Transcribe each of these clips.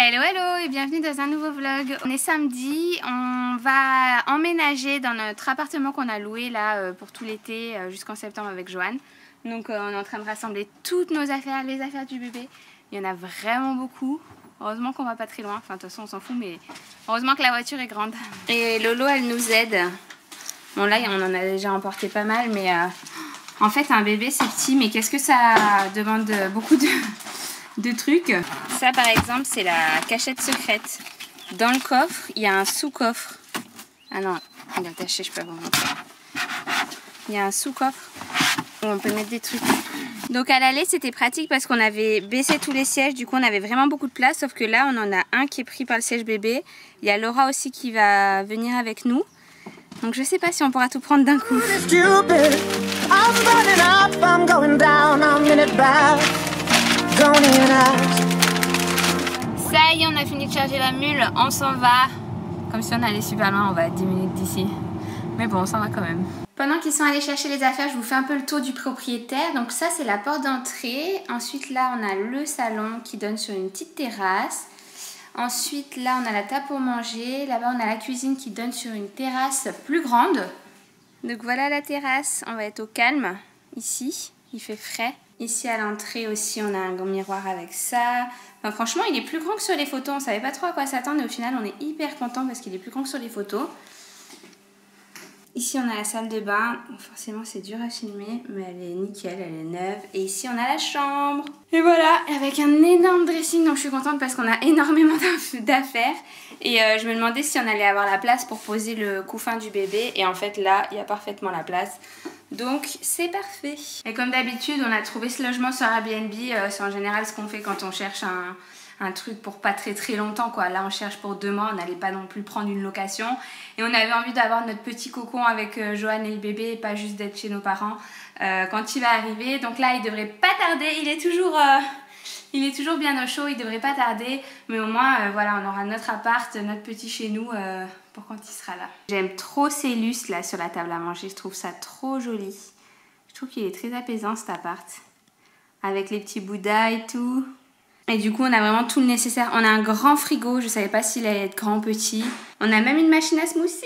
Hello hello et bienvenue dans un nouveau vlog. On est samedi, on va emménager dans notre appartement qu'on a loué là pour tout l'été jusqu'en septembre avec Joanne. Donc on est en train de rassembler toutes nos affaires, les affaires du bébé. Il y en a vraiment beaucoup. Heureusement qu'on va pas très loin, enfin de toute façon on s'en fout mais heureusement que la voiture est grande. Et Lolo elle nous aide. Bon là on en a déjà emporté pas mal mais en fait un bébé c'est petit mais qu'est-ce que ça demande beaucoup de trucs. Ça par exemple c'est la cachette secrète. Dans le coffre il y a un sous-coffre. Ah non il est attaché, je peux pas vous montrer. Il y a un sous-coffre où on peut mettre des trucs. Donc à l'aller c'était pratique parce qu'on avait baissé tous les sièges, du coup on avait vraiment beaucoup de place, sauf que là on en a un qui est pris par le siège bébé. Il y a Laura aussi qui va venir avec nous. Donc je sais pas si on pourra tout prendre d'un coup. Ça y est, on a fini de charger la mule, on s'en va. Comme si on allait super loin, on va à 10 minutes d'ici. Mais bon, on s'en va quand même. Pendant qu'ils sont allés chercher les affaires, je vous fais un peu le tour du propriétaire. Donc ça, c'est la porte d'entrée. Ensuite, là, on a le salon qui donne sur une petite terrasse. Ensuite, là, on a la table pour manger. Là-bas, on a la cuisine qui donne sur une terrasse plus grande. Donc voilà la terrasse. On va être au calme. Ici, il fait frais. Ici, à l'entrée aussi, on a un grand miroir avec ça. Enfin, franchement, il est plus grand que sur les photos. On savait pas trop à quoi s'attendre. Et au final, on est hyper content parce qu'il est plus grand que sur les photos. Ici, on a la salle de bain. Forcément, c'est dur à filmer, mais elle est nickel, elle est neuve. Et ici, on a la chambre. Et voilà, avec un énorme dressing. Donc, je suis contente parce qu'on a énormément d'affaires. Et je me demandais si on allait avoir la place pour poser le couffin du bébé. Et en fait, là, il y a parfaitement la place. Donc, c'est parfait. Et comme d'habitude, on a trouvé ce logement sur Airbnb. C'est en général ce qu'on fait quand on cherche un truc pour pas très longtemps quoi. Là on cherche pour 2 mois, on n'allait pas non plus prendre une location et on avait envie d'avoir notre petit cocon avec Joanne et le bébé et pas juste d'être chez nos parents quand il va arriver. Donc là il devrait pas tarder, il est toujours bien au chaud, il devrait pas tarder, mais au moins voilà, on aura notre appart, notre petit chez nous pour quand il sera là. J'aime trop ces lustres là sur la table à manger, je trouve ça trop joli. Je trouve qu'il est très apaisant cet appart avec les petits bouddhas et tout. Et du coup, on a vraiment tout le nécessaire. On a un grand frigo. Je savais pas s'il allait être grand ou petit. On a même une machine à smoothie.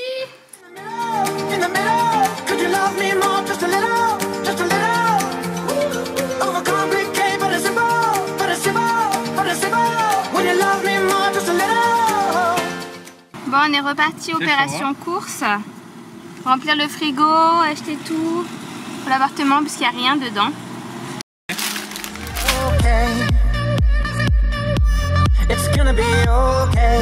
Bon, on est reparti opération course. Remplir le frigo, acheter tout pour l'appartement parce qu'il n'y a rien dedans. It's gonna be okay.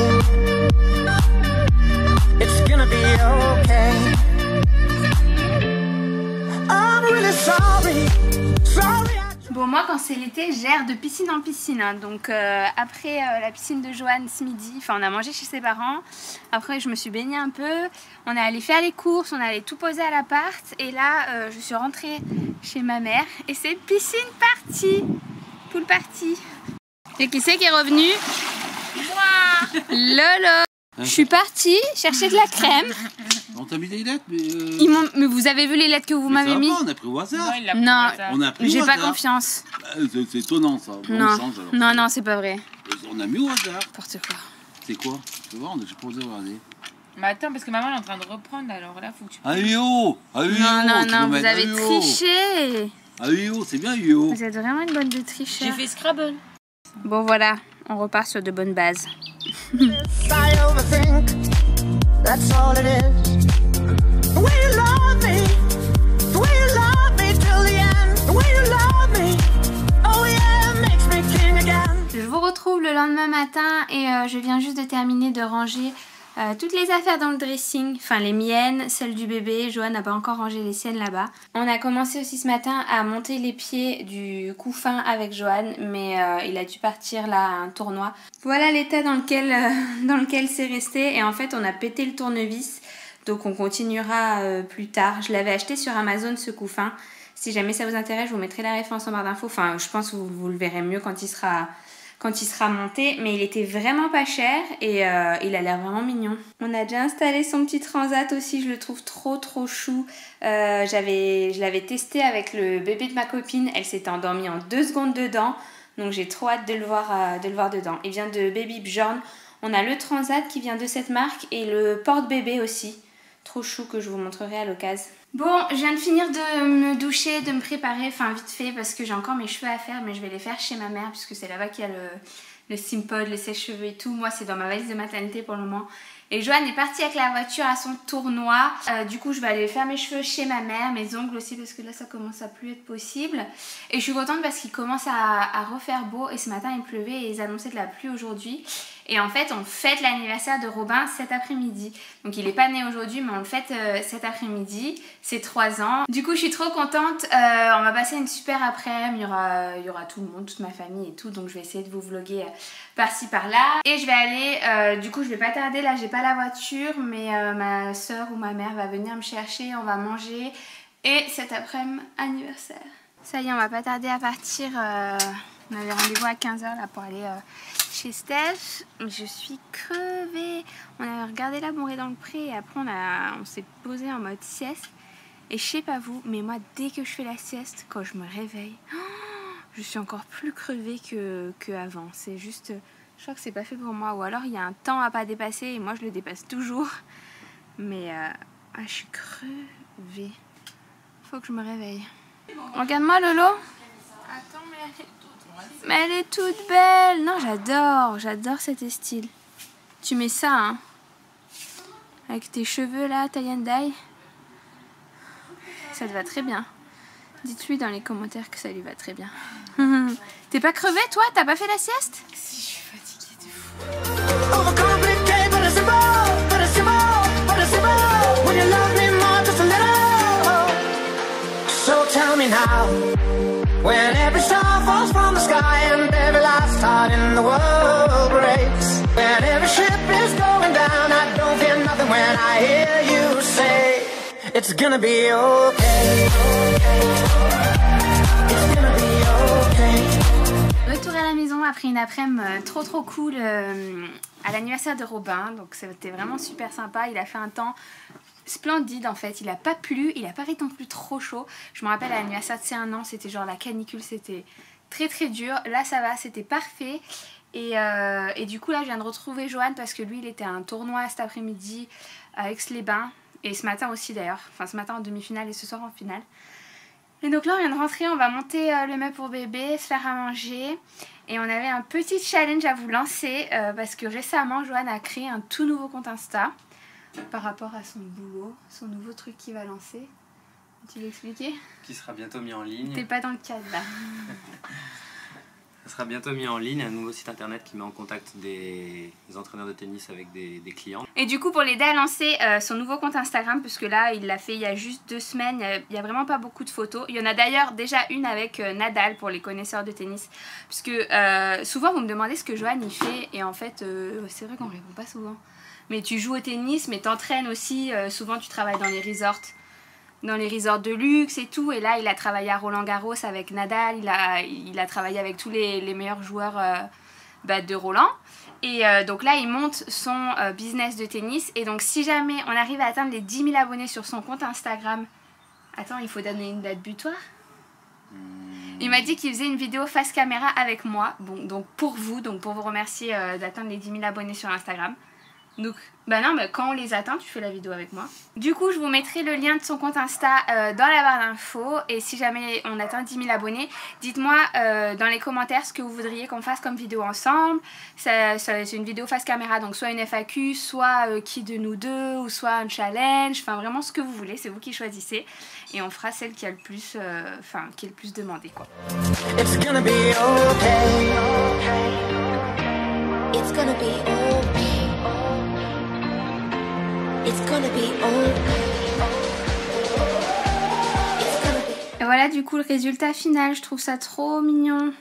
It's gonna be okay. I'm really sorry. Bon, moi quand c'est l'été, j'erre de piscine en piscine. Hein. Donc après la piscine de Joanne ce midi, enfin on a mangé chez ses parents. Après je me suis baignée un peu. On est allé faire les courses, on est allé tout poser à l'appart. Et là je suis rentrée chez ma mère et c'est piscine party. Pool party. Et qui c'est qui est revenu? Moi Lolo. Je suis partie chercher de la crème. On t'a mis des lettres, mais... Mais vous avez vu les lettres que vous m'avez mis? On a pris au hasard. Non, j'ai pas confiance. C'est étonnant ça. Non, non, non, c'est pas vrai. On a mis au hasard. N'importe quoi. C'est quoi? Tu vois, on a pas osé regarder. Mais attends, parce que maman est en train de reprendre, alors là, faut que tu... Ah UO. Non, non, non, vous avez triché. Ah UO, c'est bien UO. Vous êtes vraiment une bonne de tricheur. J'ai fait Scrabble. Bon voilà, on repart sur de bonnes bases. Je vous retrouve le lendemain matin et je viens juste de terminer de ranger toutes les affaires dans le dressing, enfin les miennes, celles du bébé. Joanne n'a pas encore rangé les siennes là-bas. On a commencé aussi ce matin à monter les pieds du couffin avec Joanne, mais il a dû partir là à un tournoi. Voilà l'état dans lequel c'est resté et en fait on a pété le tournevis, donc on continuera plus tard. Je l'avais acheté sur Amazon ce couffin. Si jamais ça vous intéresse, je vous mettrai la référence en barre d'infos. Enfin, je pense que vous le verrez mieux quand il sera monté, mais il était vraiment pas cher et il a l'air vraiment mignon. On a déjà installé son petit transat aussi, je le trouve trop chou. Je l'avais testé avec le bébé de ma copine, elle s'était endormie en 2 secondes dedans. Donc j'ai trop hâte de le voir dedans. Il vient de Baby Bjorn. On a le Transat qui vient de cette marque et le porte-bébé aussi. Trop chou que je vous montrerai à l'occasion. Bon, je viens de finir de me doucher, de me préparer, enfin vite fait parce que j'ai encore mes cheveux à faire, mais je vais les faire chez ma mère puisque c'est là-bas qu'il y a le Simpod, le sèche-cheveux et tout. Moi c'est dans ma valise de maternité pour le moment. Et Joanne est partie avec la voiture à son tournoi. Du coup je vais aller faire mes cheveux chez ma mère, mes ongles aussi parce que là ça commence à plus être possible. Et je suis contente parce qu'il commence à refaire beau et ce matin il pleuvait et ils annonçaient de la pluie aujourd'hui. Et en fait on fête l'anniversaire de Robin cet après-midi. Donc il n'est pas né aujourd'hui mais on le fête cet après-midi. C'est 3 ans. Du coup je suis trop contente. On va passer une super après-midi. Il y aura tout le monde, toute ma famille et tout. Donc je vais essayer de vous vlogger par-ci par-là. Et je vais aller, du coup je vais pas tarder. Là j'ai pas la voiture mais ma soeur ou ma mère va venir me chercher. On va manger. Et cet après-midi anniversaire. Ça y est on va pas tarder à partir. On avait rendez-vous à 15h là pour aller chez Steph. Je suis crevée. On a regardé la Morée dans le pré et après on s'est posé en mode sieste. Et je sais pas vous, mais moi dès que je fais la sieste, quand je me réveille, je suis encore plus crevée que avant. C'est juste, je crois que c'est pas fait pour moi. Ou alors il y a un temps à pas dépasser et moi je le dépasse toujours. Mais je suis crevée. Faut que je me réveille. Regarde-moi Lolo. Attends, mais elle est toute... Mais elle est toute belle. Non, j'adore cet style. Tu mets ça, hein, avec tes cheveux là, tie and dye. Ça te va très bien. Dites-lui dans les commentaires que ça lui va très bien. T'es pas crevé toi? T'as pas fait la sieste? Si, je suis fatiguée de fou. When every star falls from the sky and every last heart in the world breaks, when every ship is going down, I don't feel nothing when I hear you say it's gonna be okay. It's gonna be okay. Retour à la maison après une après-midi trop cool à l'anniversaire de Robin. Donc c'était vraiment super sympa. Il a fait un temps splendide en fait, il a pas plu, il a pas fait non plus trop chaud. Je me rappelle à l'anniversaire de ses 1 an, c'était genre la canicule, c'était très dur. Là ça va, c'était parfait. Et du coup là je viens de retrouver Johan parce que lui il était à un tournoi cet après-midi à Aix-les-Bains. Et ce matin aussi d'ailleurs, enfin ce matin en demi-finale et ce soir en finale. Et donc là on vient de rentrer, on va monter le mets pour bébé, se faire à manger. Et on avait un petit challenge à vous lancer parce que récemment Johan a créé un tout nouveau compte Insta. Par rapport à son boulot, son nouveau truc qu'il va lancer. Tu veux expliquer? Qui sera bientôt mis en ligne. T'es pas dans le cadre là. Ça sera bientôt mis en ligne, un nouveau site internet qui met en contact des entraîneurs de tennis avec des clients. Et du coup pour l'aider à lancer son nouveau compte Instagram, parce que là il l'a fait il y a juste 2 semaines, il n'y a vraiment pas beaucoup de photos. Il y en a d'ailleurs déjà une avec Nadal pour les connaisseurs de tennis. Parce que souvent vous me demandez ce que Johan il fait et en fait c'est vrai qu'on répond pas souvent. Mais tu joues au tennis, mais t'entraînes aussi. Souvent, tu travailles dans les resorts de luxe et tout. Et là, il a travaillé à Roland Garros avec Nadal. Il a travaillé avec tous les meilleurs joueurs de Roland. Et donc là, il monte son business de tennis. Et donc, si jamais on arrive à atteindre les 10 000 abonnés sur son compte Instagram... Attends, il faut donner une date butoir. Il m'a dit qu'il faisait une vidéo face caméra avec moi. Bon, donc pour vous remercier d'atteindre les 10 000 abonnés sur Instagram. Donc, bah non, mais quand on les atteint, tu fais la vidéo avec moi. Du coup, je vous mettrai le lien de son compte Insta dans la barre d'infos. Et si jamais on atteint 10 000 abonnés, dites-moi dans les commentaires ce que vous voudriez qu'on fasse comme vidéo ensemble. C'est une vidéo face caméra, donc soit une FAQ, soit qui de nous deux, ou soit un challenge. Enfin, vraiment ce que vous voulez, c'est vous qui choisissez. Et on fera celle qui a le plus, qui est le plus demandée, quoi. It's gonna be okay. It's gonna be okay. It's gonna be okay. Et voilà du coup le résultat final, je trouve ça trop mignon.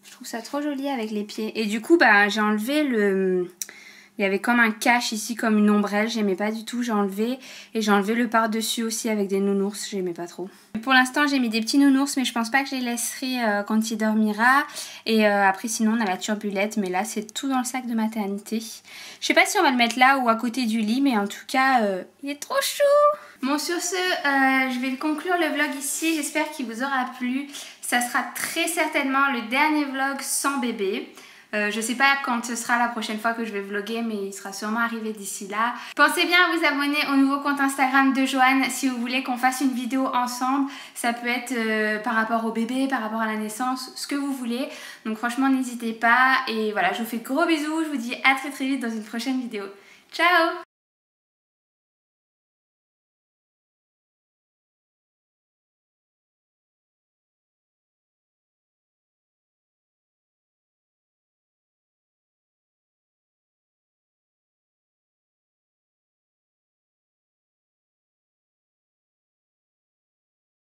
Je trouve ça trop joli avec les pieds. Et du coup bah j'ai enlevé le... Il y avait comme un cache ici, comme une ombrelle, j'aimais pas du tout, j'ai enlevé. Et j'ai enlevé le par-dessus aussi avec des nounours, j'aimais pas trop. Pour l'instant j'ai mis des petits nounours, mais je pense pas que je les laisserai quand il dormira. Et après sinon on a la turbulette, mais là c'est tout dans le sac de maternité. Je sais pas si on va le mettre là ou à côté du lit, mais en tout cas il est trop chou. Bon sur ce, je vais conclure le vlog ici, j'espère qu'il vous aura plu. Ça sera très certainement le dernier vlog sans bébé. Je sais pas quand ce sera la prochaine fois que je vais vlogger, mais il sera sûrement arrivé d'ici là. Pensez bien à vous abonner au nouveau compte Instagram de Joanne si vous voulez qu'on fasse une vidéo ensemble. Ça peut être par rapport au bébé, par rapport à la naissance, ce que vous voulez. Donc franchement n'hésitez pas. Et voilà, je vous fais de gros bisous. Je vous dis à très vite dans une prochaine vidéo. Ciao!